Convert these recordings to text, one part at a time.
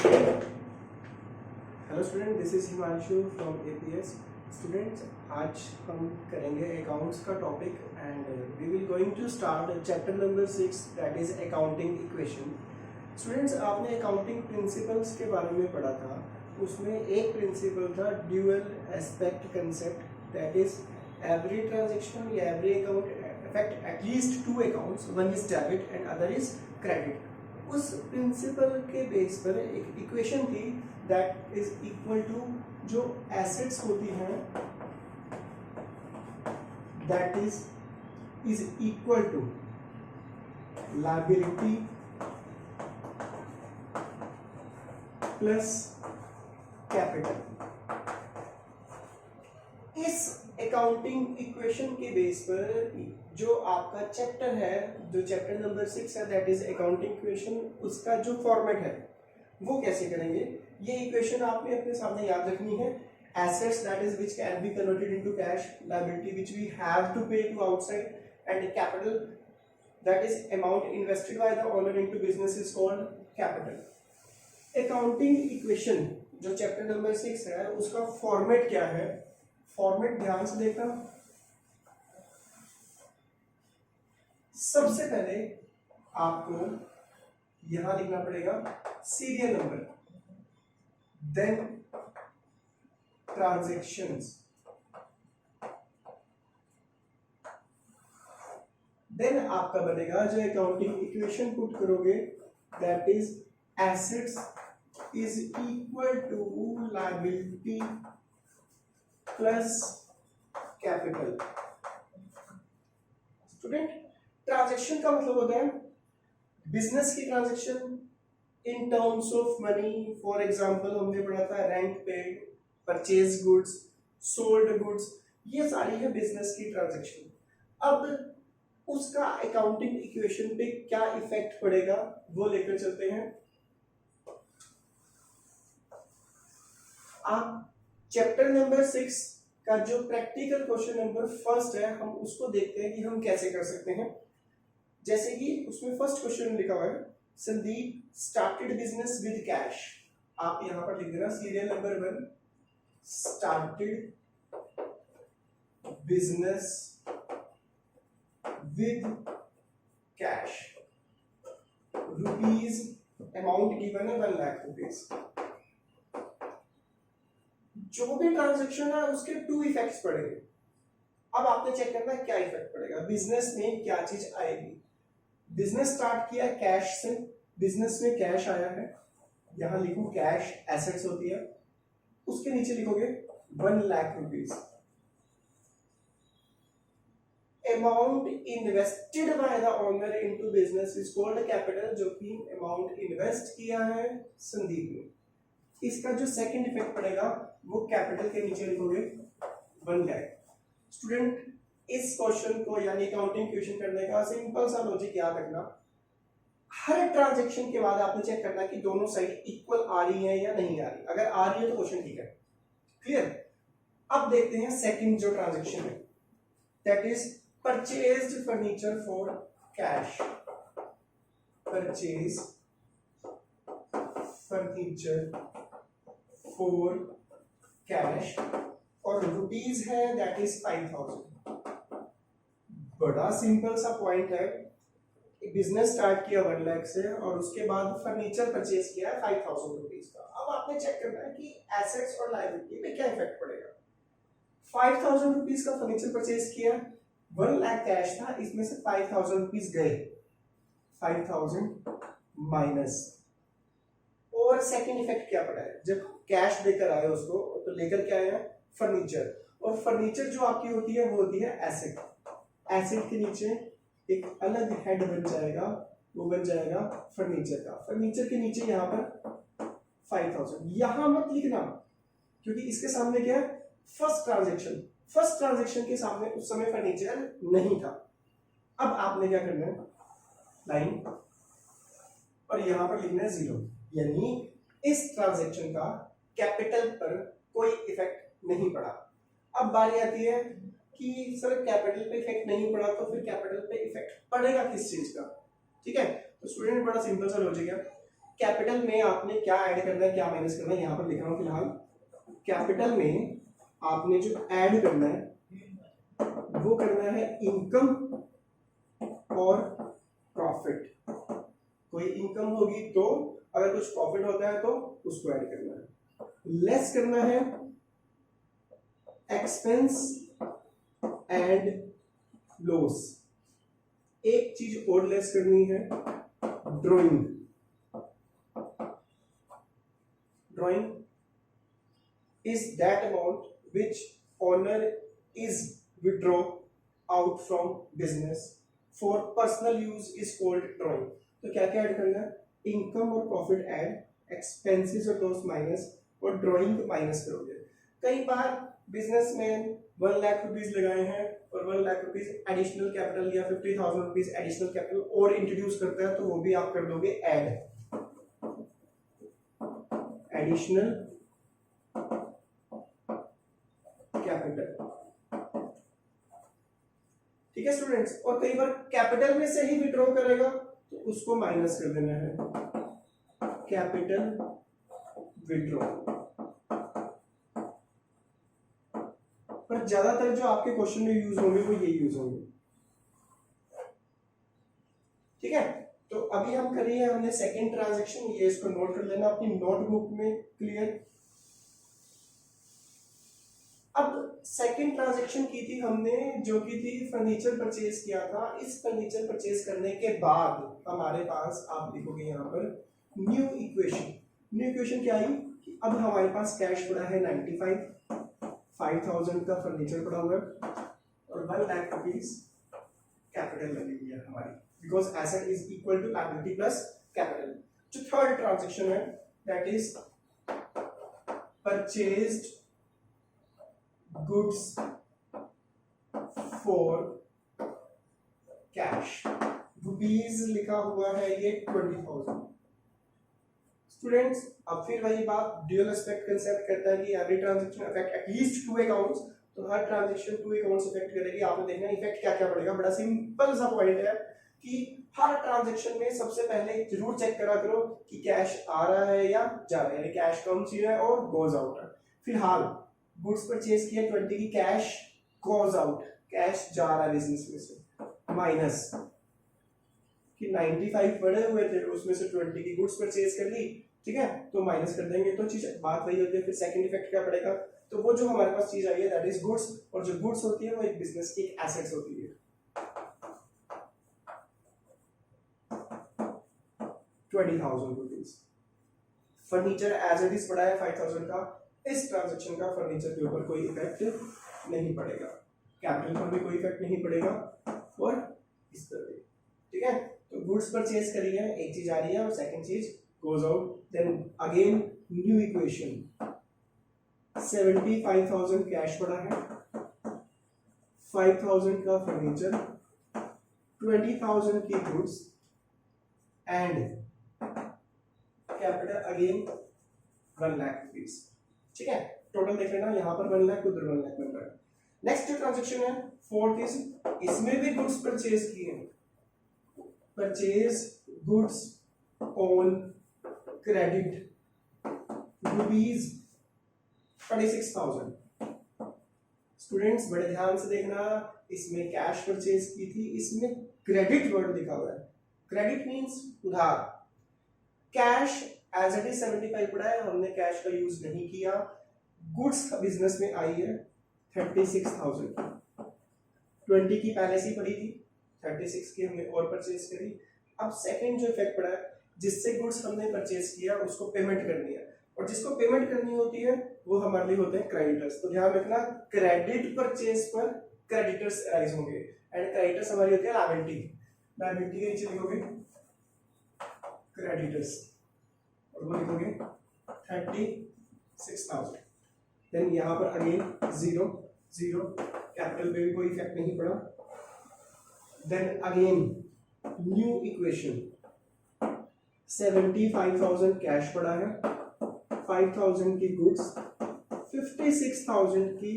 Hello student, this is Himanshu from APS. Students, आज हम करेंगे अकाउंट्स का topic and we will going to start chapter number 6 that is accounting equation. Students, आपने accounting principles के बारे में पढ़ा था। उसमें एक प्रिंसिपल था dual aspect concept, that is every transaction या every account affect at least two accounts, one is debit and other is credit। उस प्रिंसिपल के बेस पर एक इक्वेशन थी दैट इज इक्वल टू जो एसेट्स होती हैं that is equal to liability plus capital. इस अकाउंटिंग इक्वेशन के बेस पर जो आपका चैप्टर है, जो चैप्टर नंबर 6 है दैट इज अकाउंटिंग इक्वेशन, उसका जो फॉर्मेट है वो कैसे करेंगे। ये इक्वेशन आपने अपने सामने याद रखनी है। Assets that is which can be converted into cash, liability which we have to pay to outside, and capital that is amount invested by the owner into business is called capital. Accounting equation जो chapter number 6 है उसका format क्या है, format ध्यान से देखना। सबसे पहले आपको यहां लिखना पड़ेगा serial number, then transactions, then आपका बनेगा जो अकाउंटिंग इक्वेशन पुट करोगे that is assets is equal to liability plus capital. Student, transaction का मतलब होता है बिजनेस की transaction in terms of money. For example हमने पढ़ा था rent paid, purchase goods, sold goods, ये सारी है बिजनेस की ट्रांजैक्शन। अब उसका अकाउंटिंग इक्वेशन पे क्या इफेक्ट पड़ेगा वो लेकर चलते हैं। आप चैप्टर नंबर 6 का जो प्रैक्टिकल क्वेश्चन नंबर फर्स्ट है हम उसको देखते हैं कि हम कैसे कर सकते हैं। जैसे कि उसमें फर्स्ट क्वेश्चन लिखा हुआ है Sandeep started business with cash. आप यहां पर लिख देना serial number 1, started business with cash, rupees, amount given है 1 लाख रुपीज। जो भी ट्रांजैक्शन है उसके 2 इफेक्ट्स पड़ेंगे। अब आपने चेक करना है क्या इफेक्ट पड़ेगा, बिजनेस में क्या चीज आएगी। बिजनेस स्टार्ट किया कैश से, बिजनेस में कैश आया है, यहां लिखो कैश एसेट्स होती है, उसके नीचे लिखोगे 1 lakh rupees. Amount invested by the owner into business is called capital, जो कि अमाउंट इन्वेस्ट किया है संदीप ने। इसका जो सेकंड इफेक्ट पड़ेगा वो कैपिटल के नीचे लिखोगे 1 लाख। स्टूडेंट, इस क्वेश्चन को यानी अकाउंटिंग क्वेश्चन करने का सिंपल सा लॉजिक याद रखना। हर ट्रांजैक्शन के बाद आपने चेक करना कि दोनों साइड इक्वल आ रही है या नहीं आ रही। अगर आ रही है तो क्वेश्चन ठीक है, क्लियर। अब देखते हैं सेकंड जो ट्रांजैक्शन है that is purchased furniture for cash. Purchase furniture for cash और रुपीज है दैट इज 5000। बड़ा सिंपल सा पॉइंट है, बिजनेस स्टार्ट किया 1 लाख से और उसके बाद फर्नीचर परचेज किया 5000 रुपीज का। अब आपने चेक करना है कि एसेट्स और लायबिलिटी पे क्या इफेक्ट पड़ेगा। 5000 रुपीज का फर्नीचर परचेज किया, 1 लाख कैश था, इसमें से 5000 रुपीज गए, 5000 माइनस। और सेकंड इफेक्ट क्या पड़ा है, जब कैश देकर आए उसको तो लेकर क्या आया फर्नीचर, और फर्नीचर जो आपकी होती है वो होती है एसेट। एसेट के नीचे एक अलग हेड बन जाएगा, वो बन जाएगा फर्नीचर का। फर्नीचर के नीचे यहाँ पर 5000, यहां मत लिखना क्योंकि इसके सामने क्या है फर्स्ट ट्रांजैक्शन। फर्स्ट ट्रांजैक्शन के सामने उस समय फर्नीचर नहीं था। अब आपने क्या करना है लाइन और यहां पर लिखना है 0, यानी इस ट्रांजैक्शन का कैपिटल पर कोई इफेक्ट नहीं पड़ा। अब बारी आती है कि सर कैपिटल पे इफेक्ट नहीं पड़ा तो फिर कैपिटल पे इफेक्ट पड़ेगा किस चीज का। ठीक है, तो स्टूडेंट बड़ा सिंपल सा लॉजिक है। कैपिटल में आपने क्या ऐड करना है, क्या माइनस करना है, यहाँ पर लिख रहा हूँ फिलहाल। कैपिटल में आपने जो ऐड करना है वो करना है इनकम और प्रॉफिट। कोई इनकम होगी तो, अगर कुछ प्रॉफिट होता है तो उसको ऐड करना है। लेस करना है एक्सपेंस एंड लॉस। एक चीज और लेस करनी है, drawing. Drawing is that amount which owner is withdraw out from business for personal use is called drawing। तो क्या क्या ऐड करना है, इनकम और प्रॉफिट ऐड, एक्सपेंसेस और लॉस माइनस, और ड्राइंग माइनस करोगे। कई बार बिजनेसमैन 1 लाख रुपीज लगाए हैं और 1 लाख रुपीज एडिशनल कैपिटल या 50,000 रुपीज एडिशनल कैपिटल और इंट्रोड्यूस करता है, तो वो भी आप कर दोगे ऐड, एडिशनल कैपिटल। ठीक है स्टूडेंट्स, और कई बार कैपिटल में से ही विड्रॉ करेगा तो उसको माइनस कर देना है, कैपिटल विड्रॉ। पर ज्यादातर जो आपके क्वेश्चन में यूज होंगे वो ये यूज होंगे। ठीक है, तो अभी हम करिए, हमने सेकंड ट्रांजैक्शन, ये इसको नोट कर लेना अपनी नोटबुक में, क्लियर। अब सेकंड ट्रांजैक्शन की थी हमने, जो की थी फर्नीचर परचेज किया था। इस फर्नीचर परचेज करने के बाद हमारे पास, आप लिखोगे यहाँ पर न्यू इक्वेशन। न्यू इक्वेशन क्या आई कि अब हमारे पास कैश पड़ा है 95, 5,000 का फर्नीचर पड़ा हुआ है और 1 लाख रुपीज कैपिटल लगी हुई है हमारी, because asset is equal to liability plus capital. जो थर्ड ट्रांजैक्शन है that is purchased goods for cash, rupees लिखा हुआ है ये 20,000। स्टूडेंट्स, अब फिर वही बात, ड्यूअल एस्पेक्ट कंसेप्ट करता है कि every transaction affect at least 2 accounts, तो हर ट्रांजैक्शन 2 अकाउंट्स अफेक्ट करेगी। आपने देखना इफेक्ट क्या क्या पड़ेगा। बड़ा सिंपल सा पॉइंट है कि हर ट्रांजैक्शन में सबसे पहले जरूर चेक करा करो कि कैश आ रहा है या जा रहा है, यानी कैश कम सी है और गोज आउट है। फिलहाल गुड्स परचेज किया 20 की, कैश गोज आउट, कैश जा रहा है बिजनेस में से, माइनस कि 95 पड़े हुए थे उसमें से 20 की गुड्स परचेज कर ली, ठीक है, तो माइनस कर देंगे। तो चीज बात वही होती है। फिर सेकंड इफेक्ट क्या पड़ेगा, तो वो जो हमारे पास चीज आई है दैट इज गुड्स, और जो गुड्स होती है वो एक बिजनेस की एसेट्स होती है। 20,000 rupees furniture as it is पड़ा है 5,000 का। इस ट्रांजैक्शन का फर्नीचर के ऊपर कोई इफेक्ट नहीं पड़ेगा, कैपिटल पर भी कोई इफेक्ट नहीं पड़ेगा, और इस तरह, ठीक है। तो गुड्स परचेज करी है, एक चीज आ रही है और सेकंड चीज goes out, then again new equation, 75,000 cash पड़ा है, 5,000 का फर्नीचर, 20,000 की goods and capital again 1 lakh rupees. ठीक है, टोटल देख लेना, यहाँ पर 1 लाख, उधर 1 लाख मिल रहा है। नेक्स्ट जो ट्रांजेक्शन है फोर्थ इज, इसमें भी गुड्स परचेज किए, purchase goods on credit rupees 26,000। Students बड़े ध्यान से देखना, इसमें कैश परचेज की थी, इसमें क्रेडिट वर्ड लिखा हुआ है। क्रेडिट मींस उधार। कैश एज इट इज 75 पड़ा है, हमने कैश का यूज नहीं किया। गुड्स बिजनेस में आई है 36,000, 20 की पहले से पड़ी थी, 36 की हमने और परचेज करी। अब सेकंड जो इफेक्ट पड़ा है, जिससे गुड्स हमने परचेज किया उसको पेमेंट करनी है, और जिसको पेमेंट करनी होती है वो हमारे लिए होते हैं क्रेडिटर्स। तो ध्यान रखना, क्रेडिट परचेज पर क्रेडिटर्स राइज होंगे, एंड क्रेडिटर्स हमारी होती है लायबिलिटी। लायबिलिटी के नीचे लिखोगे क्रेडिटर्स, और वो लिखोगे 36,000। देन यहाँ पर अगेन 0 0, कैपिटल पे भी कोई इफेक्ट नहीं पड़ा। Then again new equation, 75,000 cash पड़ा है, 5,000 की गुड्स, 56,000 की,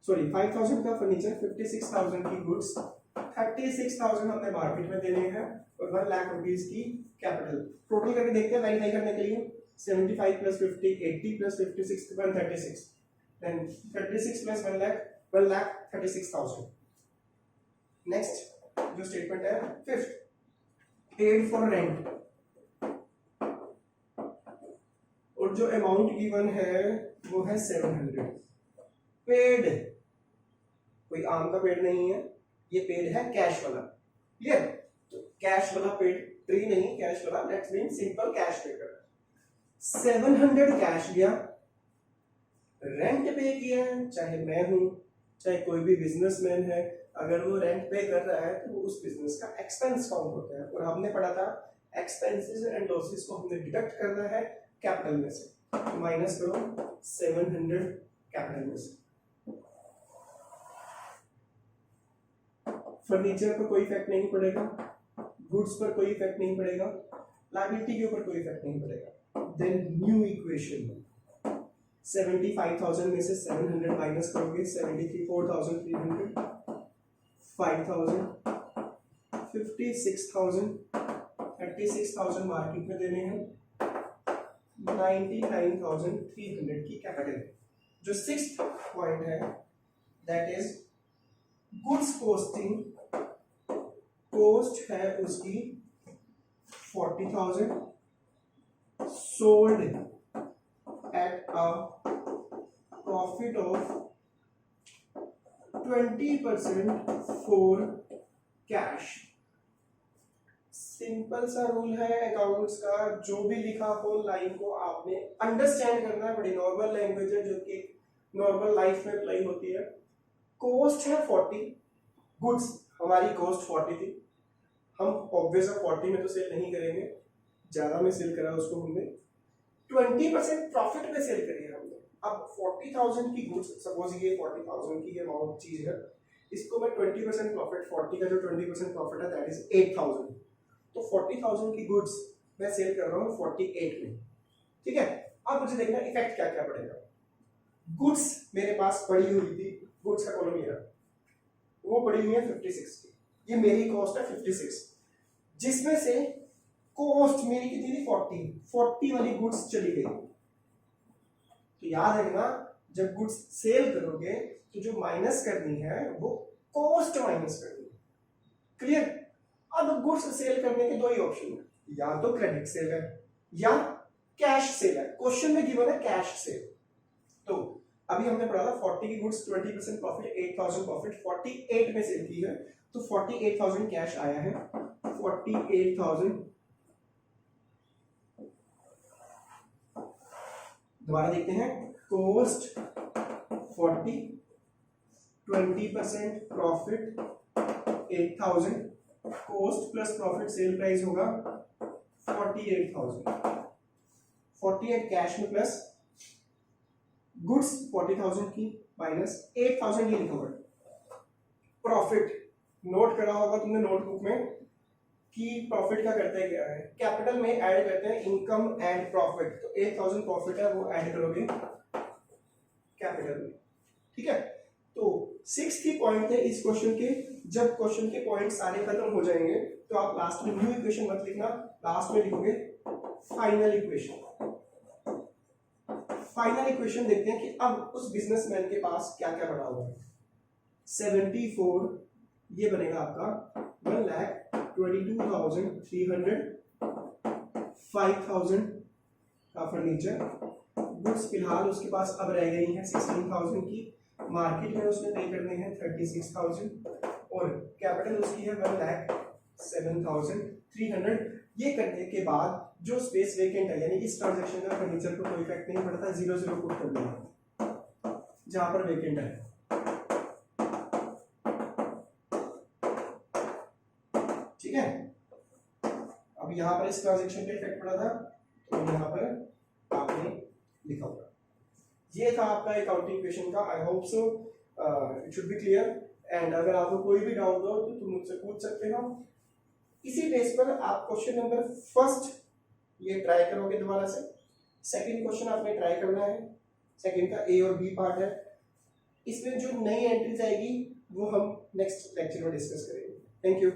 सॉरी 5,000 का फर्नीचर, 56,000 की गुड्स, 36,000 हमने मार्केट में देने हैं, और 1 लाख रुपीज की कैपिटल। टोटल करके देखते हैं वेरीफाई करने के लिए। 75 plus 50 80 plus 56 136, then 36 plus 1 lakh 1,36,000। Next जो स्टेटमेंट है फिफ्थ, पेड फॉर रेंट, और जो अमाउंट गिवन है वो है 700। पेड कोई आम का पेड़ नहीं है, ये पेड़ है कैश वाला। क्लियर? तो कैश वाला पेड़, ट्री नहीं, कैश वाला, दैट्स मीन सिंपल कैश पे कर। 700 कैश लिया, रेंट पे किया, चाहे मैं हूं चाहे कोई भी बिजनेसमैन है, अगर वो रेंट पे कर रहा है तो वो उस बिजनेस का एक्सपेंस काउंट होता है। और हमने पढ़ा था एक्सपेंसेस एंड लॉसेस को हमने डिडक्ट करना है कैपिटल में से, तो माइनस करो 700 कैपिटल में से। फर्नीचर पर कोई इफेक्ट नहीं पड़ेगा, गुड्स पर कोई इफेक्ट नहीं पड़ेगा, लायबिलिटी के ऊपर कोई इफेक्ट नहीं पड़ेगा। देन न्यू इक्वेशन, 75,000 में से 700 माइनस करोगे, 73 4,300 5,000 56,000 36,000 मार्केट में देने हैं, 99,300 की कैपिटल। जो सिक्स्थ पॉइंट है that is goods costing, cost है उसकी 40,000, sold at a profit of 20% for cash. Simple सा रूल है अकाउंट्स का, जो भी लिखा हो लाइन को आपने अंडरस्टैंड करना है। बड़ी नॉर्मल लैंग्वेज है जो कि नॉर्मल लाइफ में अप्लाई होती है। कॉस्ट है 40, गुड्स हमारी कॉस्ट 40 थी, हम ऑब्वियस 40 में तो सेल नहीं करेंगे, ज्यादा में सेल करा उसको हमने, 20% प्रॉफिट में सेल करी है हमने। अब 40,000 की गुड्स, सपोज ये 40,000 की अमाउंट चीज है, इसको मैं 20% प्रॉफिट, 40 का जो 20% प्रॉफिट है दैट इज 8,000, तो 40,000 की गुड्स मैं सेल कर रहा हूँ 48 में। ठीक है, अब मुझे देखना इफेक्ट क्या क्या पड़ेगा। गुड्स मेरे पास पड़ी हुई थी, गुड्स का कॉलम ये रहा, वो पड़ी हुई है 56 की, ये मेरी कॉस्ट है 56, जिसमें से कॉस्ट मेरी कितनी थी 40 वाली गुड्स चली गई। तो याद रखना जब गुड्स सेल करोगे तो जो माइनस करनी है वो कॉस्ट माइनस करनी है। क्लियर? अब गुड्स सेल करने के दो ही ऑप्शन है, या तो क्रेडिट सेल है या कैश सेल है। क्वेश्चन में गिवन है कैश सेल। तो अभी हमने पढ़ा था 40 की गुड्स 20% प्रॉफिट, 8,000 प्रॉफिट, 48 में सेल की है, तो 48,000 कैश आया है। 48,000 दोबारा देखते हैं, cost 40, 20% profit 8,000, cost plus profit sale price होगा 48,000, 48 कैश में प्लस गुड्स 40,000 की माइनस 8,000 ये लिखा हुआ प्रॉफिट। नोट करा होगा तुमने नोटबुक में कि प्रॉफिट का करते हैं क्या है, कैपिटल में ऐड करते हैं इनकम एंड प्रॉफिट। तो 8,000 प्रॉफिट है वो ऐड करोगे कैपिटल में। ठीक है, तो 6 की पॉइंट है इस क्वेश्चन के। जब क्वेश्चन के पॉइंट सारे खत्म हो जाएंगे तो आप लास्ट में न्यू इक्वेशन मत लिखना, लास्ट में लिखोगे फाइनल इक्वेशन। फाइनल इक्वेशन देखते हैं कि अब उस बिजनेसमैन के पास क्या क्या बना हुआ है। 74 ये बनेगा आपका 1,22,300, 5,000 का फर्नीचर, गुड्स फिलहाल उसके पास अब रह गई हैं 16,000 की, मार्केट में उसने पे करने हैं 36,000, और कैपिटल उसकी है 1,07,300। ये करने के बाद जो स्पेस वेकेंट है, यानी कि इस ट्रांजैक्शन का फर्नीचर को कोई इफेक्ट नहीं पड़ता, 0 पुट कर देना जहां पर वेकेंट है। ठीक है, अब यहां पर इस ट्रांजैक्शन पे इफेक्ट पड़ा था तो यहां पर आपने लिखा होगा। ये था आपका अकाउंटिंग इक्वेशन का। I hope so it should be clear, and अगर आपको कोई भी डाउट हो तो तुम मुझसे पूछ सकते हो। इसी बेस पर आप क्वेश्चन नंबर फर्स्ट ये ट्राई करोगे दोबारा से, सेकंड क्वेश्चन आपने ट्राई करना है, सेकंड का ए और बी पार्ट है। इसमें जो नई एंट्रीज आएगी वो हम नेक्स्ट लेक्चर में डिस्कस करेंगे। Thank you.